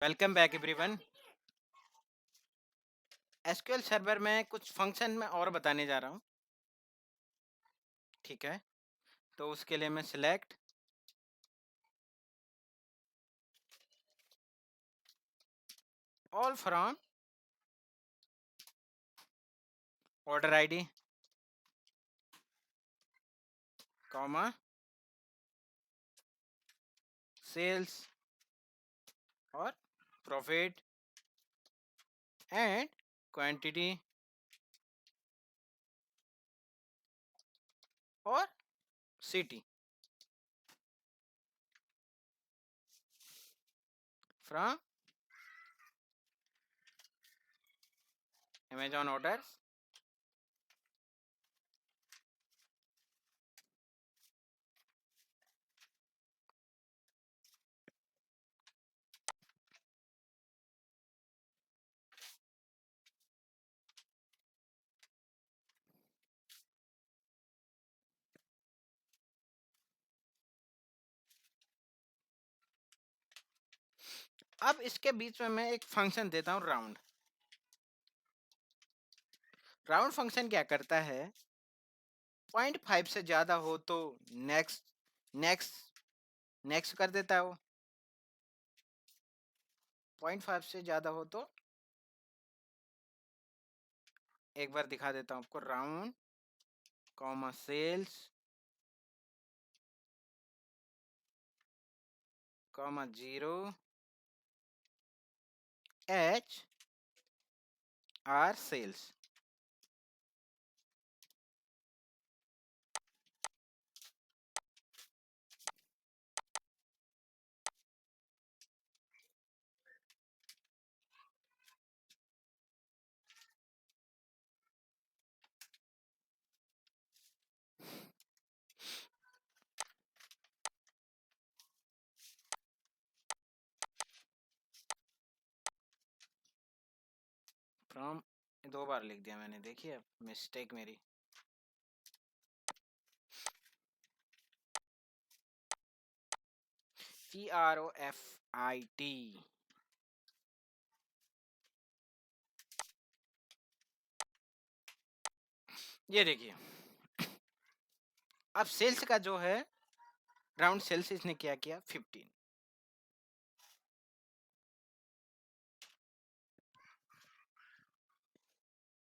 Welcome back everyone. SQL server में कुछ function मैं और बताने जा रहा हूँ। ठीक है, तो उसके लिए मैं select all from order ID comma sales और प्रॉफिट एंड क्वांटिटी और सिटी फ्रॉम अमेजॉन ऑर्डर्स। अब इसके बीच में मैं एक फंक्शन देता हूँ राउंड। राउंड फंक्शन क्या करता है, 0.5 से ज्यादा हो तो नेक्स्ट नेक्स्ट नेक्स्ट कर देता है वो। 0.5 से ज्यादा हो तो एक बार दिखा देता हूँ आपको, round comma sales comma 0 H R sales. From दो बार लिख दिया मैंने, देखिए मिस्टेक मेरी। PROFIT, ये देखिए। अब सेल्स का जो है राउंड सेल्स इसने क्या किया, 15।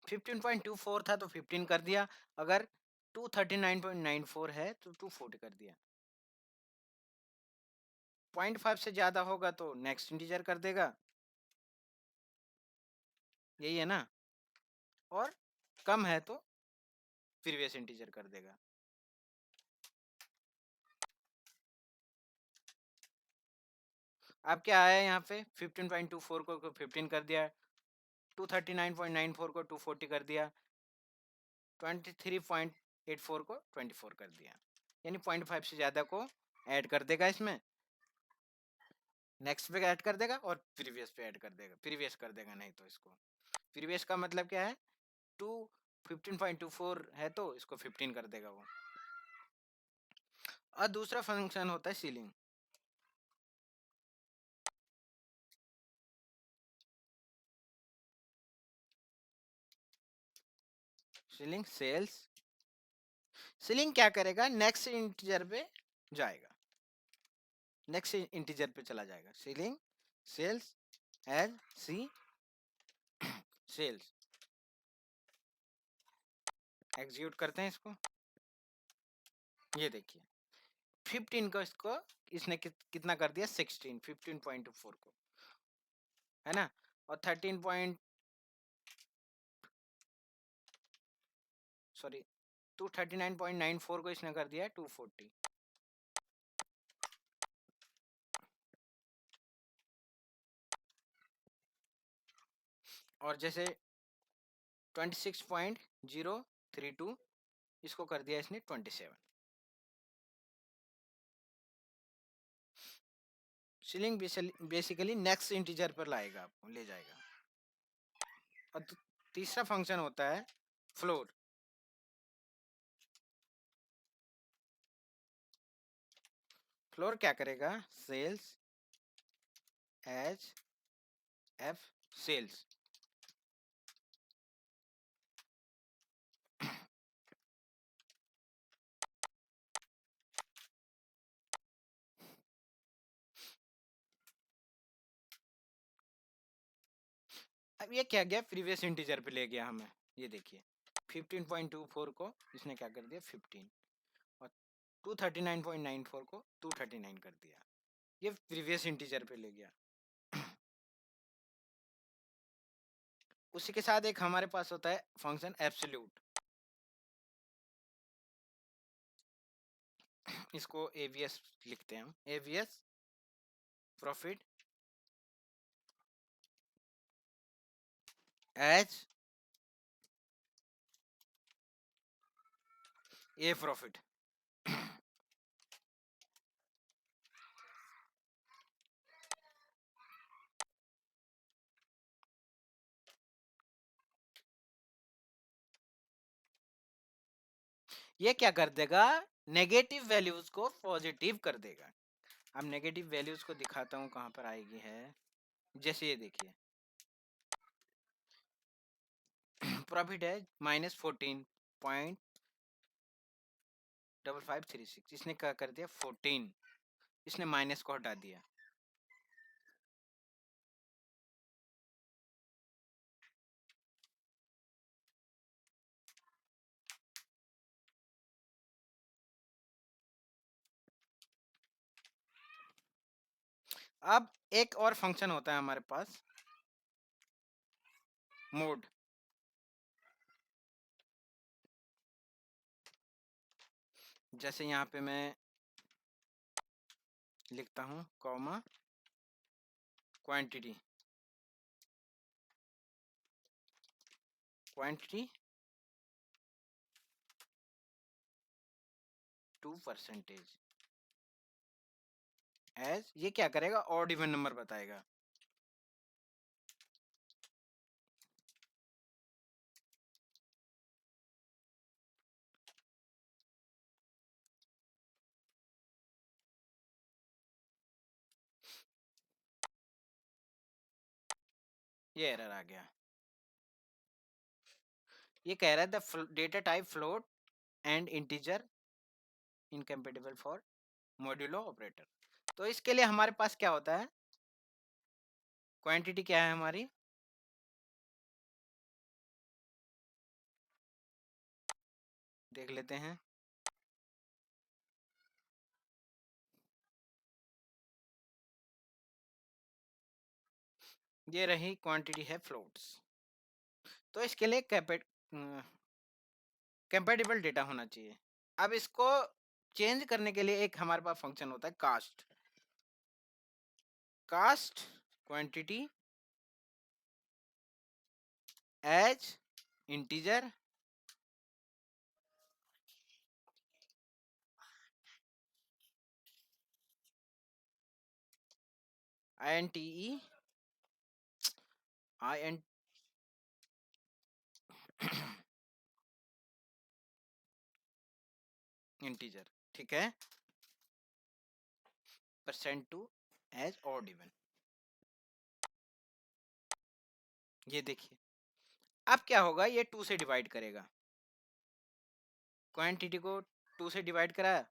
15.24 था तो 15 कर दिया। अगर 239.94 है तो 240 कर दिया। 0.5 से ज्यादा होगा तो नेक्स्ट इंटीजर कर देगा, यही है ना। और कम है तो प्रीवियस इंटीजर कर देगा। अब क्या आया यहाँ पे, 15.24 को 15 कर दिया, 239.94 को 240 कर दिया, 23.84 को 24 कर दिया। यानी 0.5 से ज़्यादा को ऐड कर देगा इसमें, नेक्स्ट पे ऐड कर देगा और प्रीवियस पे ऐड कर देगा, प्रीवियस कर देगा। नहीं तो इसको प्रीवियस का मतलब क्या है, 15.24 है तो इसको 15 कर देगा वो। और दूसरा फंक्शन होता है सीलिंग। सीलिंग सेल्स, सीलिंग क्या करेगा, नेक्स्ट इंटीजर पे जाएगा, नेक्स्ट इंटीजर पे चला जाएगा। सीलिंग सेल्स एज सी सेल्स। एग्जीक्यूट करते हैं इसको, ये देखिए 15 को इसको इसने कितना कर दिया, 16, 15.24 को, है ना। और 13 पॉइंट सॉरी 239.94 को इसने कर दिया है 240। और जैसे 26.032 इसको कर दिया इसने 27। सीलिंग बेसिकली नेक्स्ट इंटीजर पर लाएगा, आपको ले जाएगा। और तीसरा फंक्शन होता है फ्लोर। फ्लोर क्या करेगा, सेल्स एज F sales. अब ये क्या गया, प्रीवियस इंटीजर पे ले गया हमें। ये देखिए 15.24 को इसने क्या कर दिया 15, और 239.94 को 239 कर दिया। ये प्रीवियस इंटीजर पे ले गया। उसी के साथ एक हमारे पास होता है फंक्शन एब्सोल्यूट। इसको एवीएस लिखते हैं हम, abs profit as a profit. ये क्या कर देगा, नेगेटिव वैल्यूज को पॉजिटिव कर देगा। अब नेगेटिव वैल्यूज को दिखाता हूँ कहाँ पर आएगी है। जैसे ये देखिए प्रॉफिट है -14.5536, इसने क्या कर दिया 14, इसने माइनस को हटा दिया। अब एक और फंक्शन होता है हमारे पास मोड। जैसे यहाँ पे मैं लिखता हूँ comma quantity, quantity two percentage as, ये क्या करेगा ऑड इवन नंबर बताएगा। ये एरर आ गया। ये कह रहा है the data type float and integer incompatible for modulo operator. तो इसके लिए हमारे पास क्या होता है, क्वांटिटी क्या है हमारी, देख लेते हैं। ये रही क्वांटिटी है फ्लोट्स। तो इसके लिए कंपेटिबल डेटा होना चाहिए। अब इसको चेंज करने के लिए एक हमारे पास फंक्शन होता है cast. Cast quantity as integer INTE IN integer, ठीक है, percent two as odd even. ये देखिए अब क्या होगा, ये 2 से डिवाइड करेगा, क्वांटिटी को 2 से डिवाइड करा,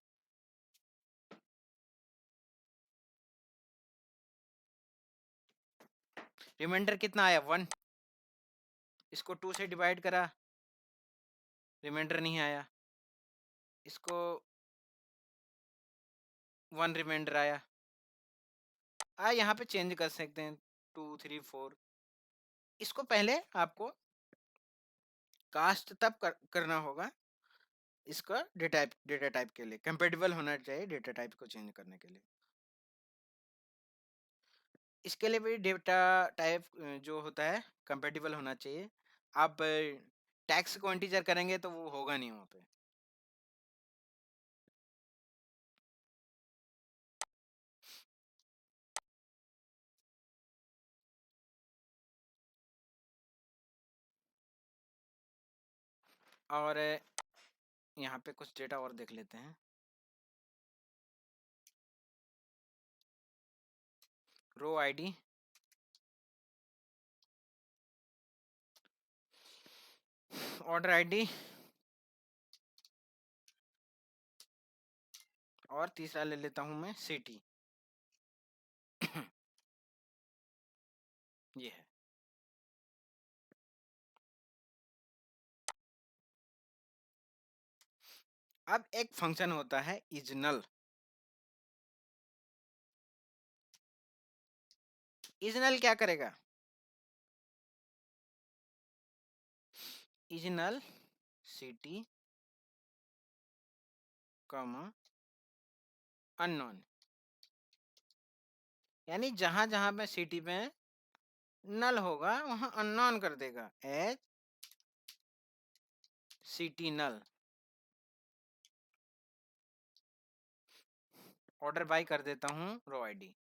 रिमाइंडर कितना आया 1, इसको 2 से डिवाइड करा, रिमाइंडर नहीं आया, इसको 1 रिमाइंडर आया। यहाँ पे चेंज कर सकते हैं 2 3 4। इसको पहले आपको कास्ट तब करना होगा, इसका डेटा टाइप के लिए कंपेटिबल होना चाहिए, डेटा टाइप को चेंज करने के लिए। इसके लिए भी डेटा टाइप जो होता है कंपेटिबल होना चाहिए। आप टैक्स को इंटीजर करेंगे तो वो होगा नहीं वहाँ पे। और यहाँ पे कुछ डेटा और देख लेते हैं। रो आईडी ऑर्डर आईडी और तीसरा ले लेता हूं मैं सिटी। ये है। अब एक फंक्शन होता है इजनल। इजनल क्या करेगा? इजनल सिटी कॉमा अननोन, यानी जहां जहां पे सिटी पे नल होगा वहां अननोन कर देगा as city null. Order by कर देता हूं रो आईडी।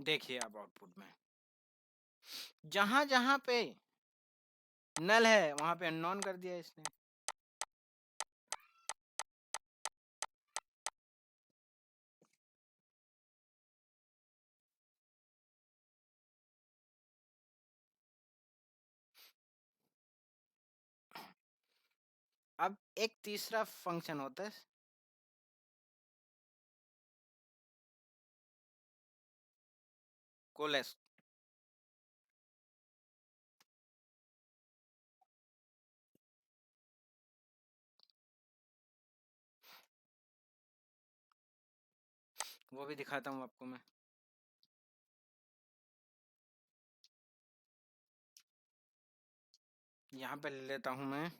देखिए अब आउटपुट में जहां जहां पे नल है वहां पे अननोन कर दिया इसने। अब एक तीसरा फंक्शन होता है कोलेस। वो भी दिखाता हूं आपको मैं। यहाँ पे ले लेता हूं मैं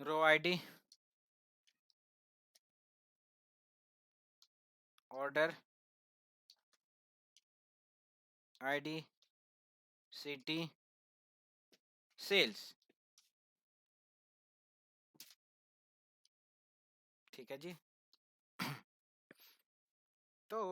row ID order ID city sales. ठीक है जी। तो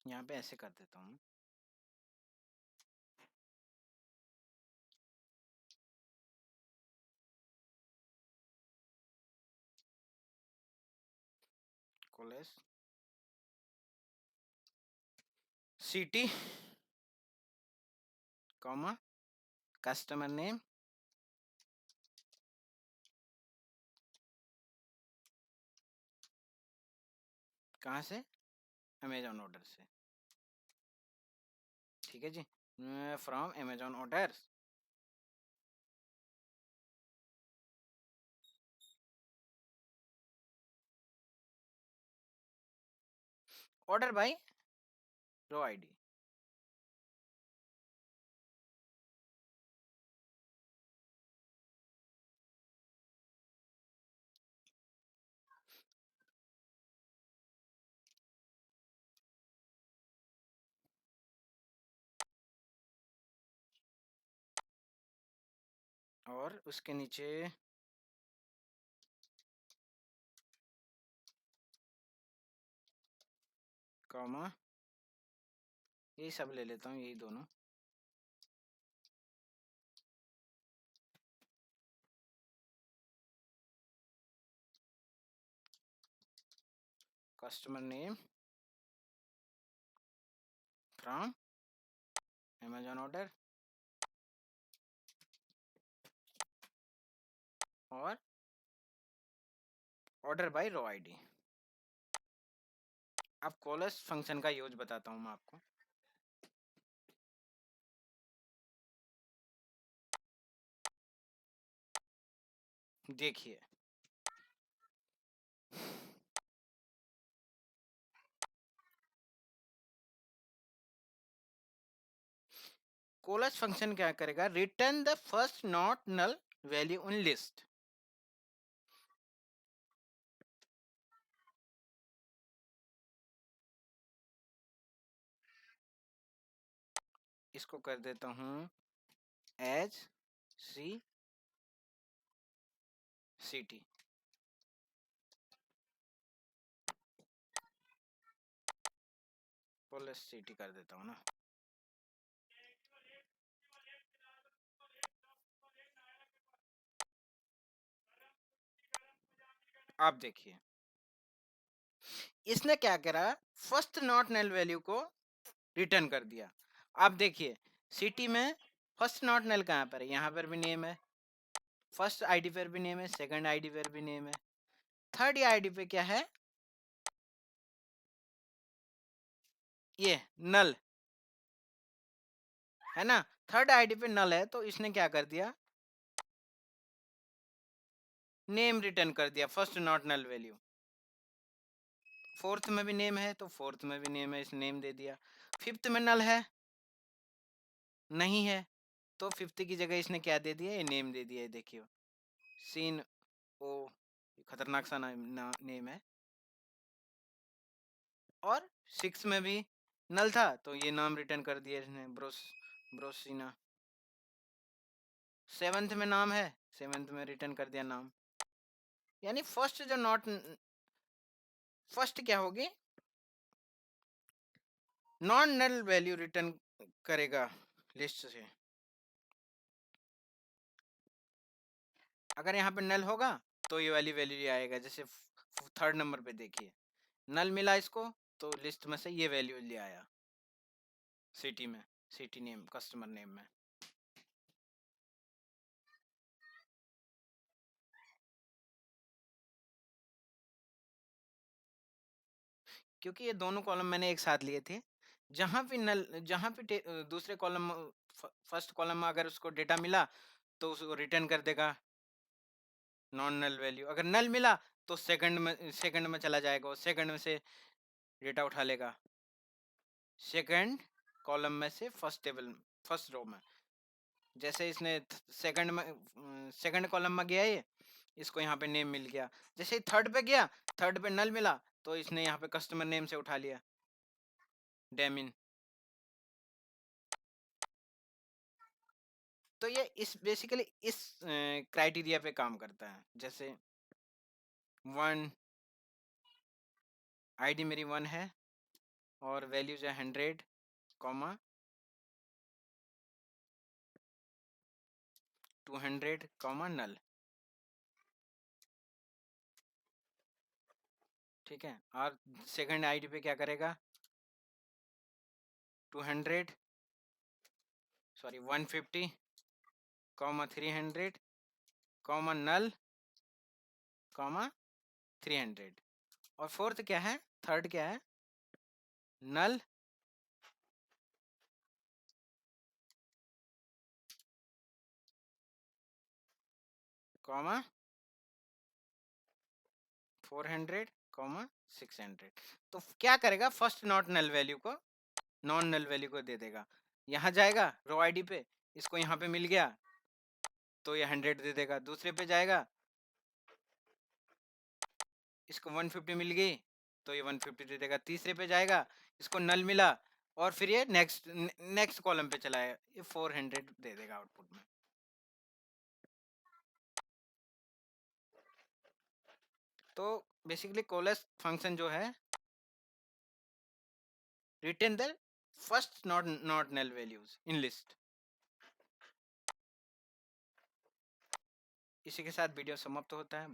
यहाँ पे ऐसे कर देता हूँ। Coalesce city comma customer name कहाँ से? अमेजॉन ऑर्डर से। ठीक है जी। From Amazon order. Order by row ID. और उसके नीचे कॉमा ये सब ले लेता हूँ, यही दोनों। Customer name from Amazon order और ऑर्डर बाय रो आईडी। अब कोलेस फंक्शन का यूज बताता हूँ मैं आपको। देखिए कोलस फंक्शन क्या करेगा, return the first not null value in list. इसको कर देता हूं as C C T, plus C T कर देता हूं ना। आप देखिए इसने क्या करा, फर्स्ट नॉट नल वैल्यू को रिटर्न कर दिया। आप देखिए सिटी में फर्स्ट नॉट नल कहां पर है, यहां पर भी नेम है, फर्स्ट आईडी पर भी नेम है, सेकंड आईडी पर भी नेम है, थर्ड आईडी पे क्या है, ये नल है ना। थर्ड आईडी पे नल है तो इसने क्या कर दिया, नेम रिटर्न कर दिया, first not null value. Fourth में भी नेम है तो फोर्थ में भी नेम है, इस नेम दे दिया। फिफ्थ में नल है नहीं है, तो फिफ्थ की जगह इसने क्या दे दिया, ये नेम दे दिया है, देखियो सीन ओ, खतरनाक सा नेम है। और सिक्स में भी नल था तो ये नाम रिटर्न कर दिया इसने, ब्रोसिना। सेवंथ में नाम है, सेवंथ में रिटर्न कर दिया नाम। यानी फर्स्ट जो नॉट, फर्स्ट क्या होगी, नॉन नल वैल्यू रिटर्न करेगा लिस्ट से। अगर यहाँ पे नल होगा तो ये वाली वैल्यू आएगा, जैसे थर्ड नंबर पे देखिए नल मिला इसको तो लिस्ट में से ये वैल्यू ले आया सिटी में, सिटी नेम कस्टमर नेम में। क्योंकि ये दोनों कॉलम मैंने एक साथ लिए थे, जहां पे नल, जहां पे दूसरे कॉलम, फर्स्ट कॉलम में अगर उसको डेटा मिला तो उसको रिटर्न कर देगा नॉन नल वैल्यू, अगर नल मिला तो सेकंड में चला जाएगा, सेकंड में से डेटा उठा लेगा, सेकंड कॉलम में से फर्स्ट टेबल, फर्स्ट रो में। जैसे इसने सेकंड कॉलम में गया ये, इसको यहाँ पे नेम मिल गया, जैसे थर्ड पे गया, थर्ड पे नल मिला तो इसने यहाँ पे कस्टमर नेम से उठा लिया डेमिन। तो ये इस बेसिकली इस क्राइटेरिया पे काम करता है। जैसे वन, आईडी मेरी वन है और वैल्यूज है 100, कॉमा 200, कॉमा नल, ठीक है। और सेकंड आईडी पे क्या करेगा, 200, सॉरी 150, कॉमा 300, कॉमा नल, कॉमा 300। और फोर्थ क्या है, थर्ड क्या है, नल, कॉमा 400, कॉमा 600। तो क्या करेगा, फर्स्ट नॉट नल वैल्यू को नॉन नल वैल्यू को दे देगा, यहाँ जाएगा रो आईडी पे, इसको यहाँ पे मिल गया तो ये 100 दे देगा, दूसरे पे जाएगा इसको 150 मिल गई तो ये 150 दे देगा, तीसरे पे जाएगा इसको नल मिला और फिर ये नेक्स्ट कॉलम पे चलाएगा, ये 400 दे देगा आउटपुट में। तो बेसिकली कोलेस फंक्शन जो है, return the first not null values in list. इसी के साथ वीडियो समाप्त होता है।